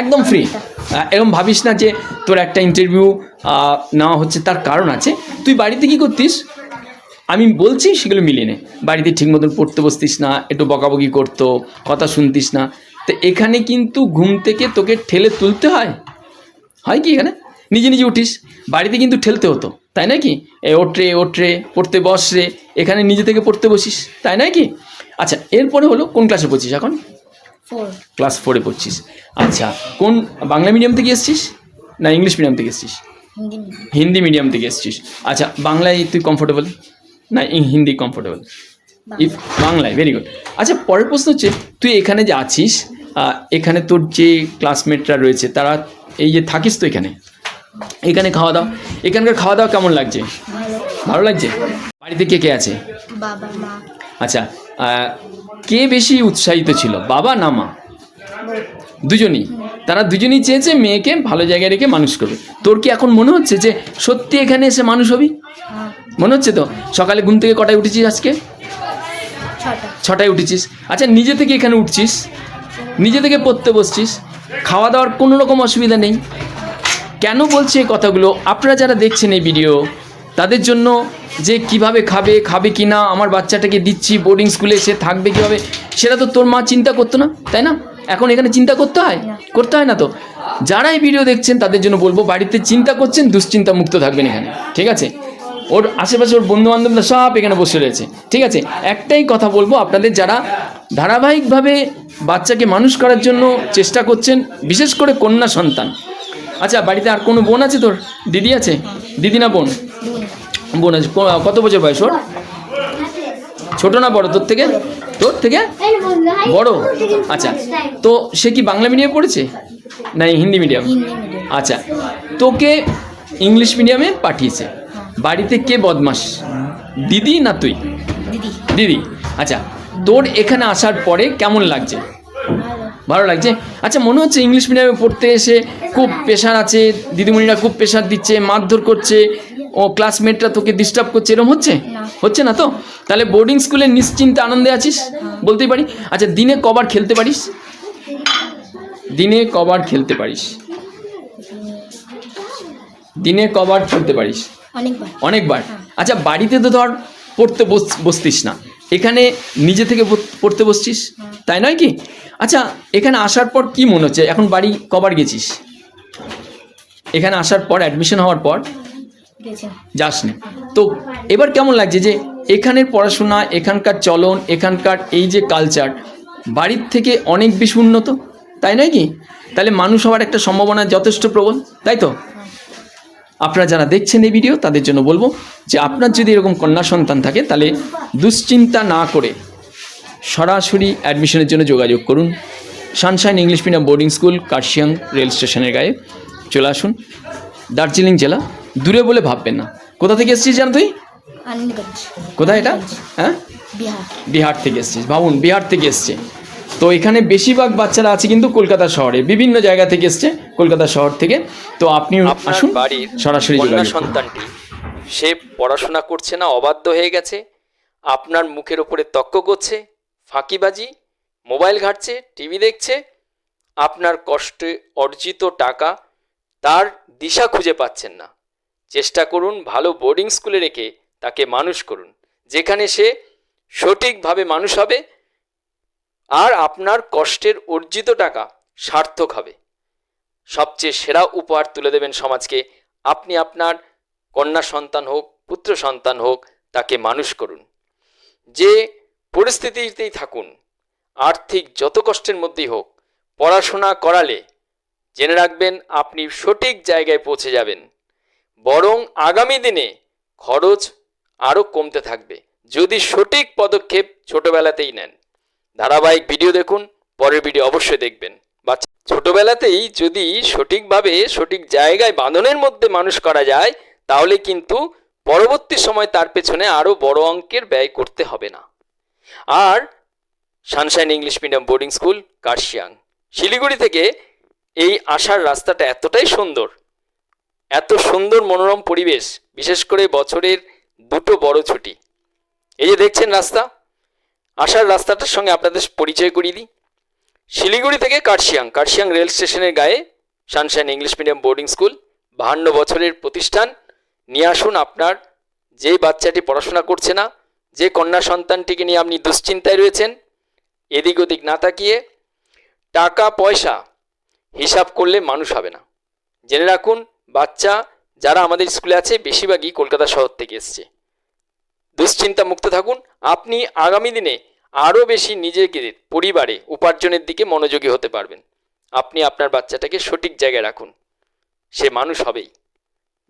একদম ফ্রি। এরকম ভাবিস না যে তোর একটা ইন্টারভিউ নেওয়া হচ্ছে, তার কারণ আছে। তুই বাড়িতে কি করতিস আমি বলছি সেগুলো মিলিয়ে নে। বাড়িতে ঠিক মতন পড়তে বসতিস না, একটু বকাবকি করতো, কথা শুনতিস না। তো এখানে কিন্তু ঘুম থেকে তোকে ঠেলে তুলতে হয় কি এখানে নিজে নিজে উঠিস। বাড়িতে কিন্তু ঠেলতে হতো, তাই নয় কি? ওঠরে পড়তে বস রে, এখানে নিজে থেকে পড়তে বসিস, তাই নয় কি? আচ্ছা, এরপরে হলো কোন ক্লাসে পড়ছিস এখন? ক্লাস 4-এ পড়ছিস। আচ্ছা, কোন বাংলা মিডিয়াম থেকে এসছিস না ইংলিশ মিডিয়াম থেকে এসছিস? হিন্দি মিডিয়াম থেকে এসছিস। আচ্ছা, বাংলায় তুই কমফোর্টেবল না হিন্দি কমফোর্টেবল? বাংলায়, ভেরি গুড। আচ্ছা, পরের প্রশ্ন হচ্ছে, তুই এখানে যে আছিস, এখানে তোর যে ক্লাসমেটরা রয়েছে তারা এই যে থাকিস তো এখানে খাওয়া দাওয়া, এখানকার খাওয়া দাওয়া কেমন লাগছে? ভালো লাগছে? বাড়িতে কে কে আছে? বাবা মা। আচ্ছা, কে বেশি উৎসাহিত ছিল, বাবা না মা? দুজনই। তারা দুজনই চেয়েছে মেয়েকে ভালো জায়গায় রেখে মানুষ করবে। তোর কি এখন মনে হচ্ছে যে সত্যি এখানে এসে মানুষ হবি? মনে হচ্ছে তো? সকালে ঘুম থেকে কটায় উঠেছিস আজকে? 6টায় উঠেছিস। আচ্ছা, নিজে থেকে এখানে উঠছিস, নিজে থেকে পড়তে বসছিস, খাওয়া দাওয়ার কোনো রকম অসুবিধা নেই। কেন বলছি এই কথাগুলো? আপনারা যারা দেখছেন এই ভিডিও তাদের জন্য, যে কিভাবে খাবে কি না, আমার বাচ্চাটাকে দিচ্ছি বোর্ডিং স্কুলে, সে থাকবে কীভাবে, সেটা তো তোর মা চিন্তা করতো না, তাই না? এখন এখানে চিন্তা করতে হয় না তো? যারা এই ভিডিও দেখছেন তাদের জন্য বলবো, বাড়িতে চিন্তা করছেন, দুশ্চিন্তা মুক্ত থাকবেন এখানে, ঠিক আছে? ওর আশেপাশে ওর বন্ধু বান্ধবরা সব এখানে বসে রয়েছে, ঠিক আছে? একটাই কথা বলবো আপনাদের, যারা ধারাবাহিকভাবে বাচ্চাকে মানুষ করার জন্য চেষ্টা করছেন, বিশেষ করে কন্যা সন্তান। আচ্ছা, বাড়িতে আর কোনো বোন আছে তোর? দিদি আছে? দিদি না বোন? বোন আছে। কত বছর বয়স ওর? ছোট না বড় তোর থেকে? তোর থেকে বড়। আচ্ছা, তো সে কি বাংলা মিডিয়ামে পড়েছে না হিন্দি মিডিয়াম? আচ্ছা, তোকে ইংলিশ মিডিয়ামে পাঠিয়েছে। বাড়িতে কে বদমাস, দিদি না তুই? দিদি। আচ্ছা, তোর এখানে আসার পরে কেমন লাগছে? ভালো লাগছে। আচ্ছা, মনে হচ্ছে ইংলিশ মিডিয়ামে পড়তে এসে খুব প্রেশার আছে, দিদিমণিরা খুব প্রেশার দিচ্ছে, মারধর করছে, ও ক্লাসমেটরা তোকে ডিস্টার্ব করছে, এরকম হচ্ছে না তো? তাহলে বোর্ডিং স্কুলে নিশ্চিন্তে আনন্দে আছিস বলতেই পারি। আচ্ছা, দিনে কবার খেলতে পারিস? দিনে কবার খেলতে পারিস? অনেকবার। আচ্ছা, বাড়িতে তো ধর পড়তে বসতিস না, এখানে নিজে থেকে পড়তে বসছিস, তাই নয় কি? আচ্ছা, এখানে আসার পর কি মনে হচ্ছে? এখন বাড়ি কবার গেছিস? এখানে আসার পর, অ্যাডমিশন হওয়ার পর যাসনি তো? এবার কেমন লাগছে যে এখানের পড়াশোনা, এখানকার চলন, এখানকার এই যে কালচার বাড়ির থেকে অনেক বেশি উন্নত, তাই নয় কি? তাহলে মানুষ হওয়ার একটা সম্ভাবনা যথেষ্ট প্রবল, তাই তো? আপনারা যারা দেখছেন এই ভিডিও তাদের জন্য বলবো যে আপনার যদি এরকম কন্যা সন্তান থাকে তাহলে দুশ্চিন্তা না করে সরাসরি অ্যাডমিশনের জন্য যোগাযোগ করুন। Sunshine English medium boarding school, Kurseong rail স্টেশনের গায়ে চলে আসুন। দার্জিলিং জেলা, দূরে বলে ভাববেন না। কোথা থেকে এসেছিস জানো তুই? কোথায় এটা? হ্যাঁ, বিহার থেকে এসেছিস। ভাবুন, বিহার থেকে এসছে। তো এখানে বেশিরভাগ বাচ্চারা আছে কিন্তু কলকাতা শহরে, বিভিন্ন জায়গা থেকে এসছে কলকাতা শহর থেকে। তো আপনি আসুন, বাড়ির সরাসরি কন্যা সন্তানটি সে পড়াশোনা করছে না, অবাধ্য হয়ে গেছে, আপনার মুখের ওপরে তক্ক করছে, ফাঁকিবাজি, মোবাইল ঘাঁটছে, টিভি দেখছে, আপনার কষ্টে অর্জিত টাকা তার দিশা খুঁজে পাচ্ছেন না। চেষ্টা করুন ভালো বোর্ডিং স্কুলে রেখে তাকে মানুষ করুন, যেখানে সে সঠিকভাবে মানুষ হবে আর আপনার কষ্টের অর্জিত টাকা সার্থক হবে। সবচেয়ে সেরা উপহার তুলে দেবেন সমাজকে। আপনি আপনার কন্যা সন্তান হোক, পুত্র সন্তান হোক, তাকে মানুষ করুন। যে পরিস্থিতিতেই থাকুন, আর্থিক যত কষ্টের মধ্যেই হোক, পড়াশোনা করালে জেনে রাখবেন আপনি সঠিক জায়গায় পৌঁছে যাবেন, বরং আগামী দিনে খরচ আরও কমতে থাকবে যদি সঠিক পদক্ষেপ ছোটবেলাতেই নেন। ধারাবাহিক ভিডিও দেখুন, পরের ভিডিও অবশ্যই দেখবেন। বাচ্চা ছোটবেলাতেই যদি সঠিকভাবে সঠিক জায়গায় বাঁধনের মধ্যে মানুষ করা যায়, তাহলে কিন্তু পরবর্তী সময় তার পেছনে আরও বড় অঙ্কের ব্যয় করতে হবে না। আর Sunshine English medium boarding school, Kurseong, Siliguri থেকে এই আসার রাস্তাটা এতটাই সুন্দর, এত সুন্দর মনোরম পরিবেশ, বিশেষ করে বছরের দুটো বড় ছুটি। এই যে দেখছেন রাস্তা, আসার রাস্তাটার সঙ্গে আপনাদের পরিচয় করিয়ে দিই। শিলিগুড়ি থেকে কার্শিয়াং রেল স্টেশনের গায়ে Sunshine English medium boarding school, 52 বছরের প্রতিষ্ঠান। নিয়ে আসুন আপনার যে বাচ্চাটি পড়াশোনা করছে না, যে কন্যা সন্তানটিকে নিয়ে আপনি দুশ্চিন্তায় রয়েছেন, এদিক ওদিক না তাকিয়ে। টাকা পয়সা হিসাব করলে মানুষ হবে না। জেনে রাখুন, বাচ্চা যারা আমাদের স্কুলে আছে বেশিরভাগই কলকাতা শহর থেকে এসছে। দুশ্চিন্তা মুক্ত থাকুন। আপনি আগামী দিনে আরও বেশি নিজেকে পরিবারে উপার্জনের দিকে মনোযোগী হতে পারবেন। আপনি আপনার বাচ্চাটাকে সঠিক জায়গায় রাখুন, সে মানুষ হবেই।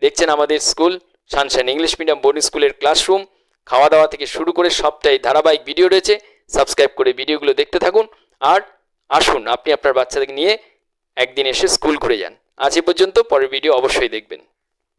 দেখছেন আমাদের school Sunshine English medium boarding স্কুলের ক্লাসরুম, খাওয়া দাওয়া থেকে শুরু করে সবটাই ধারাবাহিক ভিডিও রয়েছে। সাবস্ক্রাইব করে ভিডিওগুলো দেখতে থাকুন। আর আসুন আপনি আপনার বাচ্চাদেরকে নিয়ে একদিন এসে স্কুল ঘুরে যান। আজ এ পর্যন্ত, পরের ভিডিও অবশ্যই দেখবেন।